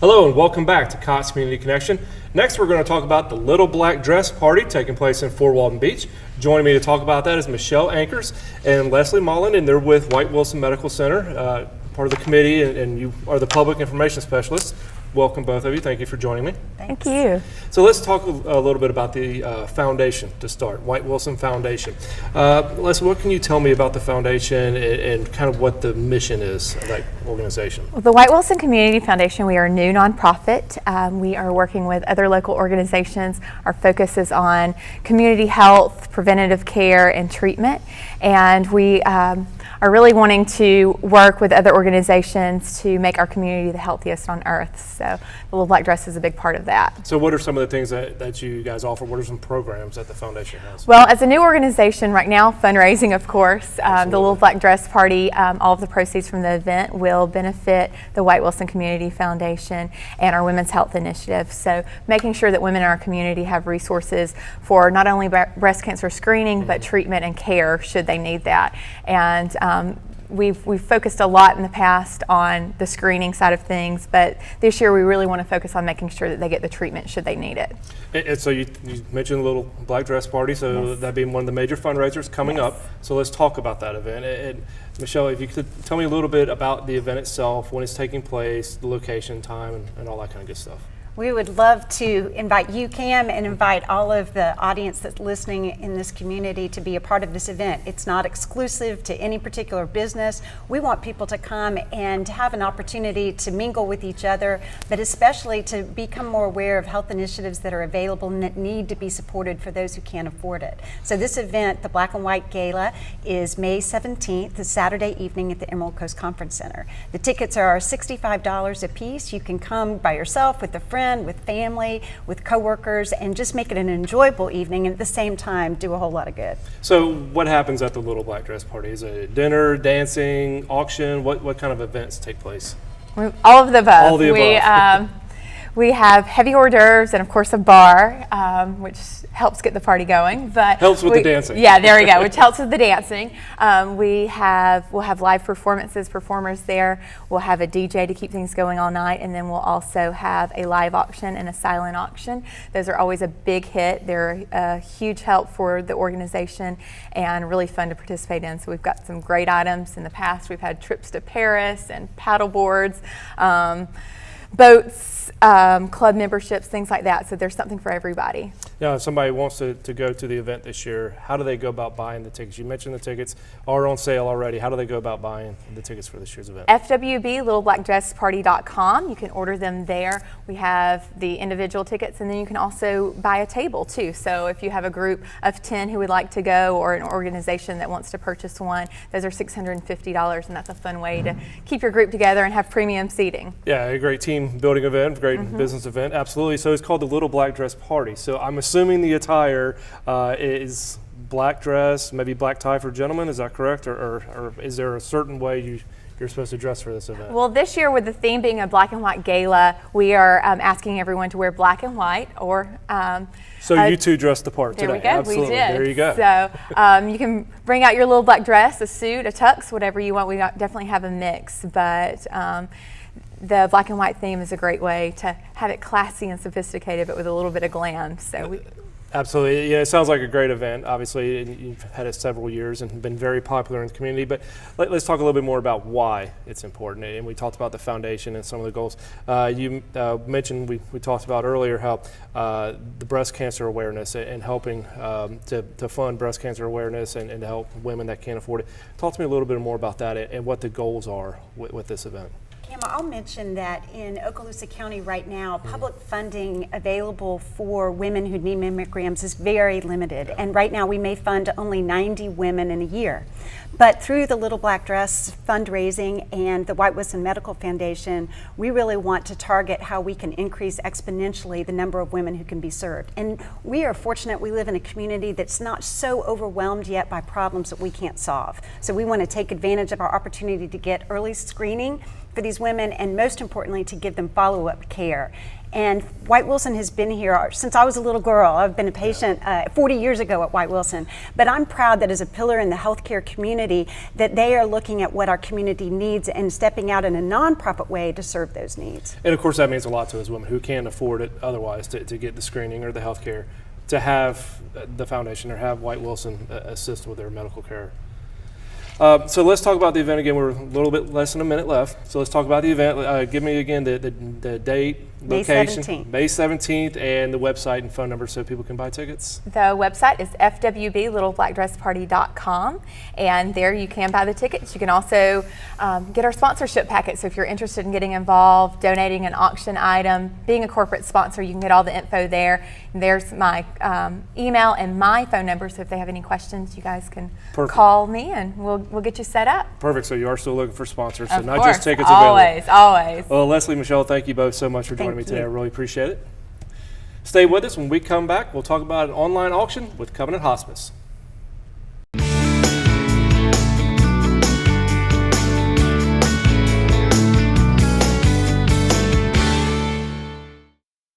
Hello and welcome back to Cox Community Connection. Next we're going to talk about the Little Black Dress Party taking place in Fort Walton Beach. Joining me to talk about that is Michelle Ankers and Leslie Mullen, and they're with White Wilson Medical Center, part of the committee, and you are the public information specialist. Welcome both of you. Thank you for joining me. Thank you. So let's talk a little bit about the foundation to start, White Wilson Foundation. Leslie, what can you tell me about the foundation and kind of what the mission is of that organization? Well, the White Wilson Community Foundation, we are a new nonprofit. We are working with other local organizations. Our focus is on community health, preventative care, and treatment. And we are really wanting to work with other organizations to make our community the healthiest on earth. So the Little Black Dress is a big part of that. So what are some of the things that you guys offer? What are some programs that the foundation has? Well, as a new organization right now, fundraising, of course. The Little Black Dress Party, all of the proceeds from the event will benefit the White Wilson Community Foundation and our Women's Health Initiative. So making sure that women in our community have resources for not only breast cancer screening, but treatment and care should they need that. And We've focused a lot in the past on the screening side of things, but this year we really want to focus on making sure that they get the treatment should they need it. And so you mentioned the Little Black Dress Party, so Yes. that being one of the major fundraisers coming Yes. up. So let's talk about that event. And Michelle, if you could tell me a little bit about the event itself, when it's taking place, the location, time, and all that kind of good stuff. We would love to invite you, Cam, and invite all of the audience that's listening in this community to be a part of this event. It's not exclusive to any particular business. We want people to come and have an opportunity to mingle with each other, but especially to become more aware of health initiatives that are available and that need to be supported for those who can't afford it. So this event, the Black and White Gala, is May 17th, the Saturday evening at the Emerald Coast Conference Center. The tickets are $65 a piece. You can come by yourself, with a friend, with family, with coworkers, and just make it an enjoyable evening and at the same time do a whole lot of good. So what happens at the Little Black Dress Party? Is it dinner, dancing, auction? What kind of events take place? All of the above. All the above. We have heavy hors d'oeuvres and of course a bar, which helps get the party going. But Helps with the dancing. Yeah, there we go, which helps with the dancing. We'll have live performers there. We'll have a DJ to keep things going all night, and then we'll also have a live auction and a silent auction. Those are always a big hit. They're a huge help for the organization and really fun to participate in. So we've got some great items. In the past, we've had trips to Paris and paddle boards, boats, club memberships, things like that. So there's something for everybody. Now, if somebody wants to go to the event this year, how do they go about buying the tickets? You mentioned the tickets are on sale already. How do they go about buying the tickets for this year's event? FWB, littleblackdressparty.com. You can order them there. We have the individual tickets, and then you can also buy a table too. So if you have a group of 10 who would like to go, or an organization that wants to purchase one, those are $650, and that's a fun way to keep your group together and have premium seating. Yeah, a great team building event, great business event, absolutely. So it's called the Little Black Dress Party. So I'm assuming the attire is black dress, maybe black tie for gentlemen, is that correct? Or is there a certain way you're supposed to dress for this event? Well, this year, with the theme being a black and white gala, we are asking everyone to wear black and white, or so you two dressed the part there today. we go. Absolutely. We did. There you go. So you can bring out your little black dress, a suit, a tux, whatever you want. We definitely have a mix, but the black and white theme is a great way to have it classy and sophisticated, but with a little bit of glam. So Absolutely. Yeah, it sounds like a great event, obviously, and you've had it several years and been very popular in the community. But let's talk a little bit more about why it's important. And we talked about the foundation and some of the goals. You mentioned, we talked about earlier how the breast cancer awareness and helping to fund breast cancer awareness and to help women that can't afford it. Talk to me a little bit more about that and what the goals are with this event. I'll mention that in Okaloosa County right now, public funding available for women who need mammograms is very limited. And right now we may fund only 90 women in a year. But through the Little Black Dress fundraising and the White Wilson Medical Foundation, we really want to target how we can increase exponentially the number of women who can be served. And we are fortunate we live in a community that's not so overwhelmed yet by problems that we can't solve. So we want to take advantage of our opportunity to get early screening for these women women and most importantly to give them follow-up care. And White Wilson has been here since I was a little girl. I've been a patient 40 years ago at White Wilson. But I'm proud that as a pillar in the healthcare community that they are looking at what our community needs and stepping out in a nonprofit way to serve those needs. And of course, that means a lot to us women who can't afford it otherwise to get the screening or the health care, to have the foundation or have White Wilson assist with their medical care. So let's talk about the event again. We're a little bit less than a minute left. So let's talk about the event. Give me again the date, May location. 17th. May 17th, and the website and phone number so people can buy tickets. The website is fwblittleblackdressparty.com, and there you can buy the tickets. You can also get our sponsorship packet. So if you're interested in getting involved, donating an auction item, being a corporate sponsor, you can get all the info there. And there's my email and my phone number. So if they have any questions, you guys can call me, and we'll get you set up. Perfect. So you are still looking for sponsors, so Of not course, just tickets available. always. Well, Leslie, Michelle, thank you both so much for joining me today. I really appreciate it. Stay with us. When we come back, we'll talk about an online auction with Covenant Hospice.